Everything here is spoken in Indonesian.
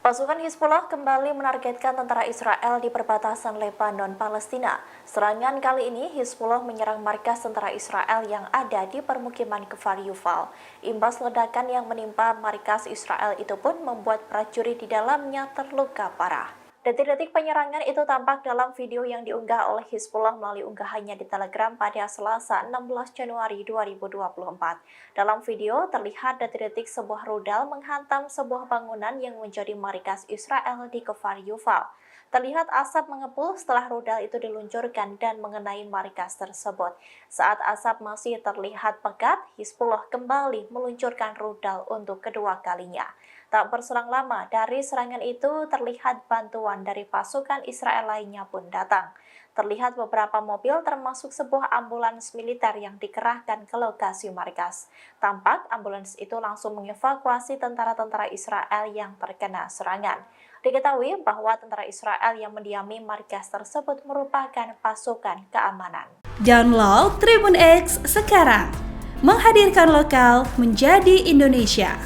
Pasukan Hizbullah kembali menargetkan tentara Israel di perbatasan Lebanon, Palestina. Serangan kali ini Hizbullah menyerang markas tentara Israel yang ada di permukiman Kfar Yuval. Imbas ledakan yang menimpa markas Israel itu pun membuat prajurit di dalamnya terluka parah. Detik-detik penyerangan itu tampak dalam video yang diunggah oleh Hizbullah melalui unggahannya di Telegram pada Selasa 16 Januari 2024. Dalam video terlihat detik-detik sebuah rudal menghantam sebuah bangunan yang menjadi markas Israel di Kfar Yuval. Terlihat asap mengepul setelah rudal itu diluncurkan dan mengenai markas tersebut. Saat asap masih terlihat pekat, Hizbullah kembali meluncurkan rudal untuk kedua kalinya. Tak berselang lama dari serangan itu terlihat bantuan dari pasukan Israel lainnya pun datang. Terlihat beberapa mobil termasuk sebuah ambulans militer yang dikerahkan ke lokasi markas. Tampak ambulans itu langsung mengevakuasi tentara-tentara Israel yang terkena serangan. Diketahui bahwa tentara Israel yang mendiami markas tersebut merupakan pasukan keamanan. Download Tribun X sekarang, menghadirkan lokal menjadi Indonesia.